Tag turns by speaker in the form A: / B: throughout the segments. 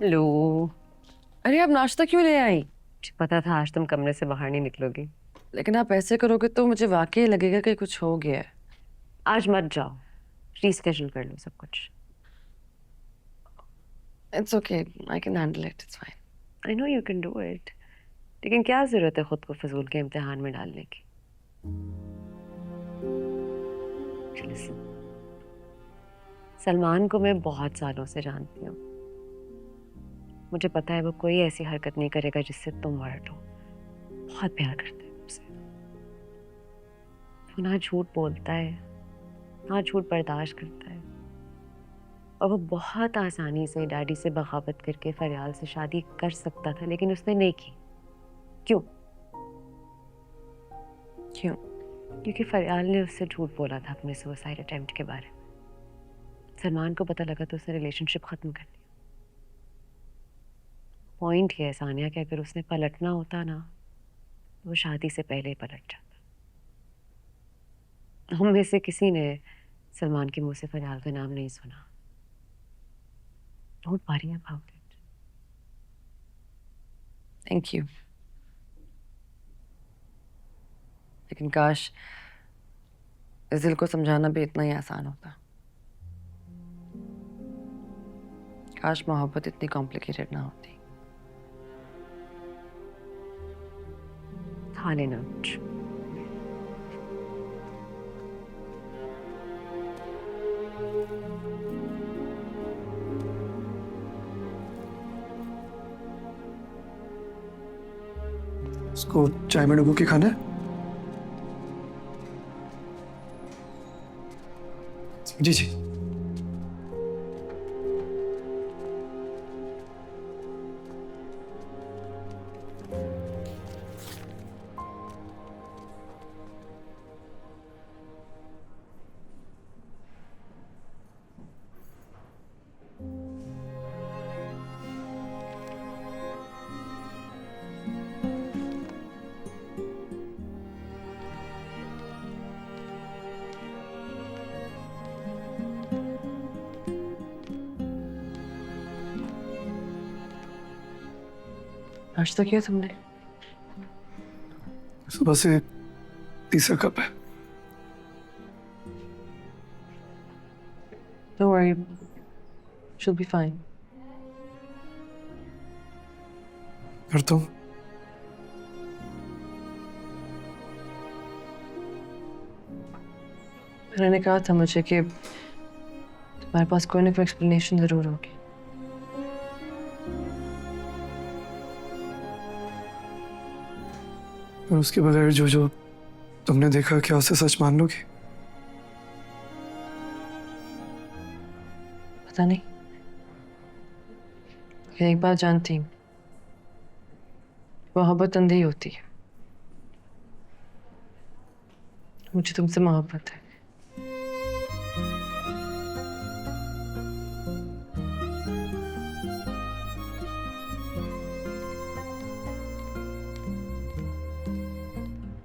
A: लो।
B: अरे आप नाश्ता क्यों ले आई?
A: मुझे पता था आज तुम कमरे से बाहर नहीं निकलोगी।
B: लेकिन आप ऐसे करोगे तो मुझे वाकई लगेगा कि कुछ हो गया है।
A: आज मत जाओ, रीस्केड्यूल कर लो सब कुछ।
B: It's okay, I can handle it, it's fine.
A: I know you can do it, लेकिन क्या जरूरत है खुद को फजूल के इम्तिहान में डालने की। Listen, सलमान को मैं बहुत सालों से जानती हूँ। मुझे पता है वो कोई ऐसी हरकत नहीं करेगा जिससे तुम हर्ट हो। बहुत प्यार करता है मुझसे। वो ना झूठ बोलता है, ना झूठ बर्दाश्त करता है। और वो बहुत आसानी से डैडी से बगावत करके फरियाल से शादी कर सकता था, लेकिन उसने नहीं की। क्यों?
B: क्यों?
A: क्योंकि फरियाल ने उससे झूठ बोला था अपने सुसाइड अटेम्प्ट के बारे में। सलमान को पता लगा तो उसने रिलेशनशिप खत्म कर दी। पॉइंट ये है सानिया कि अगर उसने पलटना होता ना तो वो शादी से पहले ही पलट जाता। हम में से किसी ने सलमान के मुंह से फरियाल का नाम नहीं सुना। Don't worry about it.
B: Thank you. लेकिन काश इस दिल को समझाना भी इतना ही आसान होता। काश मोहब्बत इतनी कॉम्प्लिकेटेड ना होती।
A: खा लेना कुछ।
C: इसको चाय में डुबो के खाना है? जी जी।
B: नाश्ता किया तुमने?
C: सुबह से तीसरा कप है।
B: Don't worry, she'll be fine.
C: और तुम?
B: मैंने कहा था मुझे कि तुम्हारे पास कोई ना कोई एक्सप्लेनेशन जरूर होगी।
C: और उसके बगैर जो जो तुमने देखा, क्या उसे सच मान लोगी?
B: पता नहीं, लेकिन एक बात जानती हूँ, मोहब्बत अंधी होती है। मुझे तुमसे मोहब्बत है।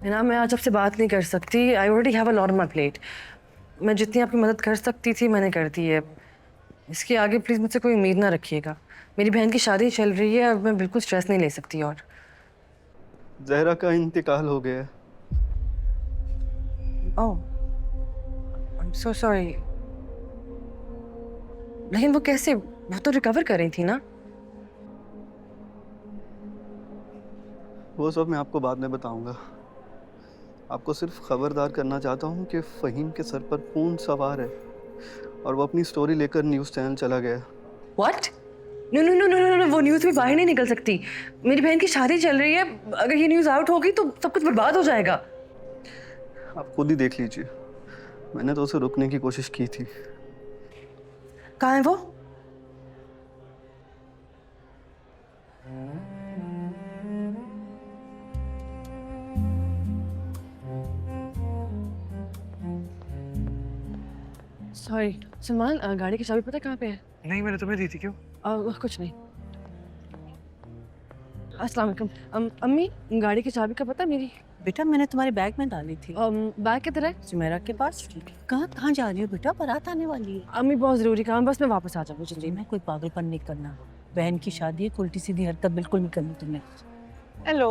B: ना मैं आज आपसे बात नहीं कर सकती। I already have a lot on my plate. मैं जितनी आपकी मदद कर सकती थी मैंने कर दी है। इसके आगे प्लीज मुझसे कोई उम्मीद ना रखिएगा। मेरी बहन की शादी चल रही है, अब मैं बिल्कुल स्ट्रेस नहीं ले सकती। और
D: जहरा का इंतकाल हो गया है।
B: ओह, आई एम सो सॉरी। लेकिन वो कैसे? वो तो रिकवर कर रही थी ना?
D: वो सब मैं आपको बाद में बताऊंगा। आपको सिर्फ खबरदार करना चाहता हूँ कि फ़हीम के सर पर खून सवार है और वो अपनी स्टोरी लेकर न्यूज़ चैनल चला गया।
B: What? No no no no no no, वो न्यूज़ भी बाहर नहीं निकल सकती। मेरी बहन की शादी चल रही है, अगर ये न्यूज़ आउट होगी तो सब कुछ बर्बाद हो जाएगा।
D: आप खुद ही देख लीजिए, मैंने तो उसे रुकने की कोशिश की थी।
B: कहाँ है वो? सॉरी सलमान, गाड़ी की चाबी पता है कहाँ पे है?
C: नहीं, मैंने तुम्हें दी थी। क्यों?
B: कुछ नहीं। अस्सलाम वालेकुम। अम्मी, गाड़ी की चाबी का पता है मेरी?
E: बेटा मैंने तुम्हारे बैग में डाली थी।
B: बैग किधर है?
E: सुमेरा के पास। कहाँ कहाँ जा रही हो बेटा? बारात आने वाली है।
B: अम्मी बहुत जरूरी काम, बस मैं वापस आ जाऊँ।
E: जी मैं कोई पागलपन नहीं करना। बहन की शादी है, उल्टी सीधी हरकत बिल्कुल नहीं करनी तुम्हें।
B: हेलो।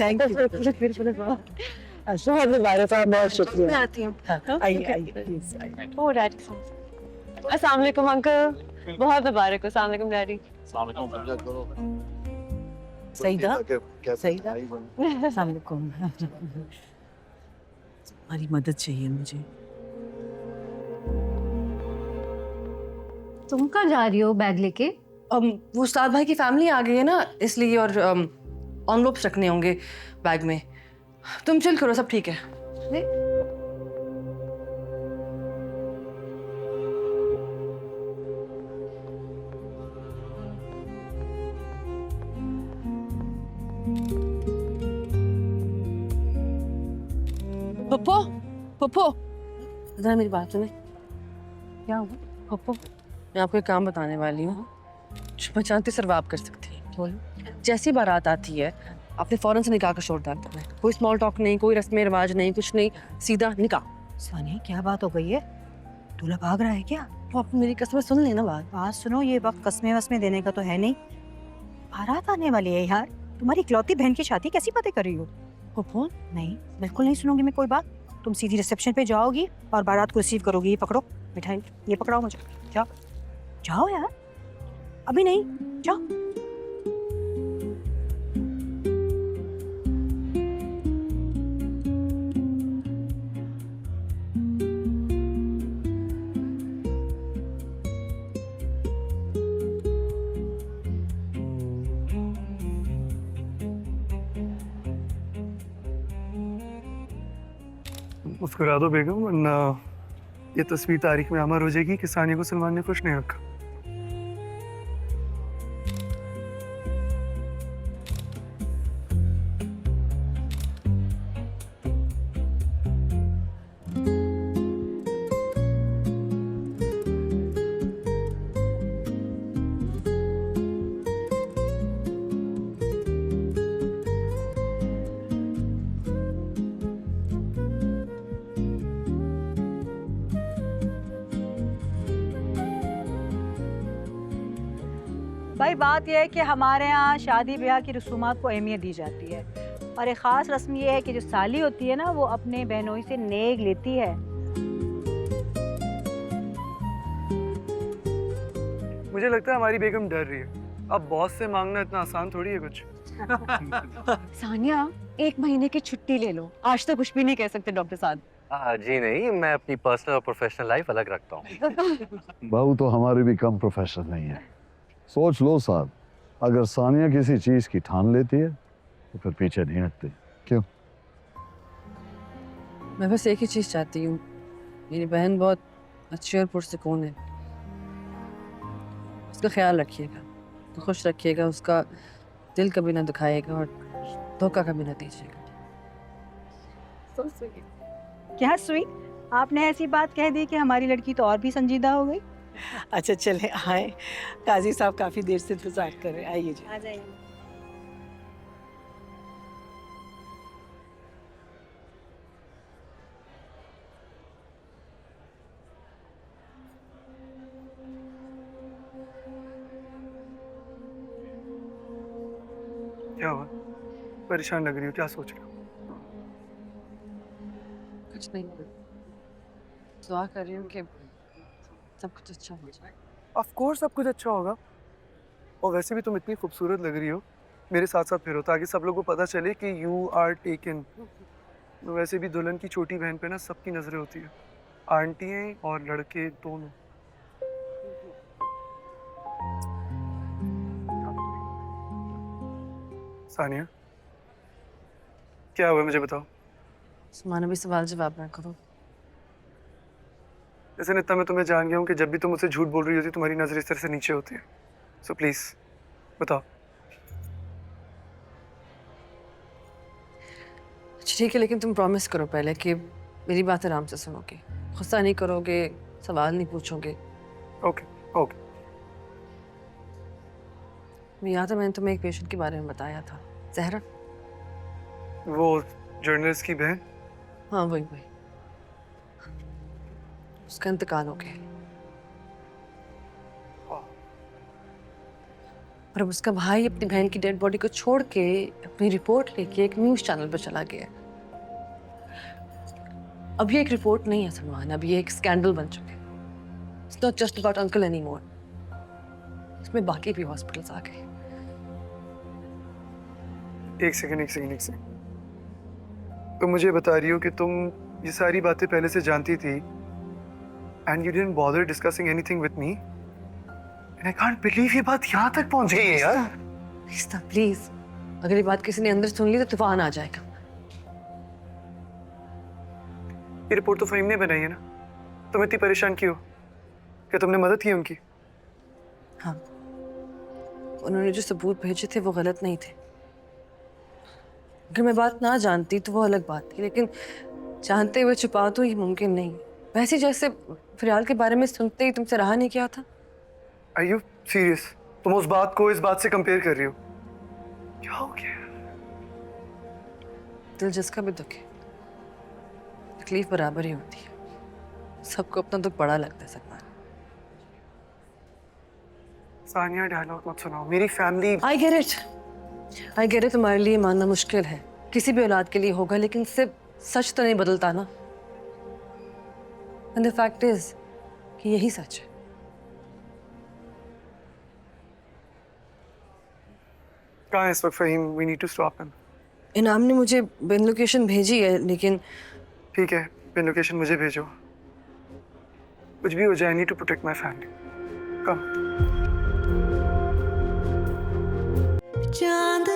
E: Thank you.
B: बहुत शुक्रिया। मैं आती हूँ।
E: आइए आइए प्लीज आइए।
B: ओ डैडी। अस्सलाम वालेकुम अंकल। बहुत मुबारक हो। अस्सलाम वालेकुम डैडी।
E: सईदा सईदा अस्सलाम वालेकुम। तुम्हारी मदद चाहिए मुझे।
A: तुम कहाँ जा रही हो बैग लेके?
B: वो उस्ताद भाई की फैमिली आ गई है ना, इसलिए, और एनवलप्स रखने होंगे बैग में। तुम चिल करो, सब ठीक है। पप्पो पप्पो, जरा मेरी बात सुने।
E: क्या हुआ?
B: पप्पो, मैं आपको एक काम बताने वाली हूँ जो मैं जानती सिर्फ आप कर सकती हैं।
E: बोलो।
B: जैसी बारात आती है आपने फौरन से निकाह का शोर डाल देना है। कोई स्मॉल टॉक नहीं, कोई रस्म रिवाज नहीं, कुछ नहीं, सीधा निकाह।
E: सानिया क्या बात हो गई है? दूल्हा भाग रहा है क्या?
B: तो आप मेरी कसम सुन लेना बात।
E: बात सुनो, ये वक्त कस्में वस्में देने का तो है नहीं। बारात आने वाली है यार। तुम्हारी इकलौती बहन की शादी, कैसी बातें कर रही हो?
B: पप्पो,
E: नहीं, बिल्कुल नहीं सुनूंगी मैं कोई बात। तुम सीधी रिसेप्शन पे जाओगी और बारात को रिसीव करोगी। ये पकड़ो मिठाई, ये पकड़ाओ मुझे। जाओ जाओ यार, अभी नहीं, जाओ।
C: मुस्कुरा दो बेगम, वरना ये तस्वीर तारीख में अमर हो जाएगी कि सानिया को सलमान ने खुश नहीं रखा।
E: भाई बात यह है कि हमारे यहाँ शादी ब्याह की रसूमात को अहमियत दी जाती है, और एक ख़ास रस्म ये है कि जो साली होती है ना, वो अपने बहनोई से नेक लेती है।
C: मुझे लगता है हमारी बेगम डर रही है। अब बॉस से मांगना इतना आसान थोड़ी है कुछ।
A: सानिया, 1 महीने की छुट्टी ले लो। आज तो कुछ भी नहीं कह सकते डॉक्टर साहब।
F: जी नहीं, मैं अपनी पर्सनल और प्रोफेशनल लाइफ अलग रखता हूँ।
G: बहू तो हमारी भी कम प्रोफेशनल नहीं है। सोच लो साहब, अगर सानिया किसी चीज की ठान लेती है तो फिर पीछे नहीं हटती। क्यों?
B: मैं बस एक ही चीज चाहती हूँ, मेरी बहन बहुत अच्छी और पुरसुकून है। उसका ख्याल रखिएगा, तो खुश रखिएगा, उसका दिल कभी ना दुखाएगा और धोखा कभी ना दीजिएगा।
E: क्या सुई, आपने ऐसी बात कह दी कि हमारी लड़की तो और भी संजीदा हो गई।
H: अच्छा चले आए, काजी साहब काफी देर से इंतजार कर रहे हैं। आइए जी।
E: आ जाइए।
C: क्या हुआ? परेशान लग रही हो, क्या सोच रहे हो?
B: कुछ नहीं, दुआ कर रही हूँ कि सब कुछ अच्छा हो जाए।
C: ऑफ कोर्स सब कुछ अच्छा होगा। और वैसे भी तुम इतनी खूबसूरत लग रही हो, मेरे साथ साथ फिरो ताकि सब लोगों को पता चले कि यू आर टेकन। वैसे भी दुल्हन की छोटी बहन पे ना सबकी नजरें होती है, आंटियां और लड़के दोनों। सानिया, क्या हुआ मुझे बताओ।
B: सुमाना भी सवाल जवाब ना करो।
C: जैसे इतना मैं तुम्हें जान गया हूँ कि जब भी तुम मुझसे झूठ बोल रही होती तुम्हारी नजर इस तरह से नीचे होती है। सो प्लीज बताओ।
B: अच्छा ठीक है, लेकिन तुम प्रॉमिस करो पहले कि मेरी बात आराम से सुनोगे, गुस्सा नहीं करोगे, सवाल नहीं पूछोगे।
C: Okay okay.
B: मैं याद है मैंने तुम्हें एक पेशेंट के बारे में बताया था, जहरा।
C: वो जर्नलिस्ट की बहन?
B: हाँ वही वही, उसका इंतकाल हो गया। और अब उसका भाई अपनी बहन की डेड बॉडी को छोड़ के अपनी रिपोर्ट लेके एक न्यूज़ चैनल पर चला गया। अब ये एक रिपोर्ट नहीं है सलमान, अब ये एक स्कैंडल बन चुके हैं। It's not just about uncle any more, इसमें बाकी भी हॉस्पिटल्स आ गए।
C: एक सेकंड। तुम मुझे बता रही हो कि तुम ये सारी बातें पहले से जानती थी and you didn't bother discussing anything with me and I can't believe ये बात यहाँ तक पहुँच गई है यार।
B: प्लीज, अगर ये बात किसी ने अंदर सुन ली तो तूफान आ जाएगा।
C: ये रिपोर्ट तो फहीम ने बनाई है ना, तुम इतनी परेशान क्यों? क्या तुमने मदद की उनकी?
B: हाँ, उन्होंने जो सबूत भेजे थे वो गलत नहीं थे। अगर मैं बात ना जानती तो वो अलग बात थी, लेकिन जानते हुए छुपा तो ये मुमकिन नहीं। वैसे जैसे फिलहाल के बारे में सुनते ही तुमसे रहा नहीं क्या था।
C: Are you serious? तुम उस बात को इस बात से कंपेयर कर रही हो? क्या हो गया?
B: दिल जिसका भी दुख है, तकलीफ बराबर ही होती है। सबको अपना दुख बड़ा लगता है सलमान।
C: सानिया, डायलॉग मत सुनाओ, मेरी फैमिली।
B: आई गेट इट, तुम्हारे लिए मानना मुश्किल है, किसी भी औलाद के लिए होगा, लेकिन सिर्फ सच तो नहीं बदलता ना। एंड द फैक्ट इज कि यही सच है।
C: कहाँ है इस वक्त Faheem? We need to stop him.
B: इनाम ने मुझे बिन लोकेशन भेजी है, लेकिन
C: ठीक है, पिन लोकेशन मुझे भेजो। कुछ भी हो जाए, I need to protect my family. Come.
I: चांद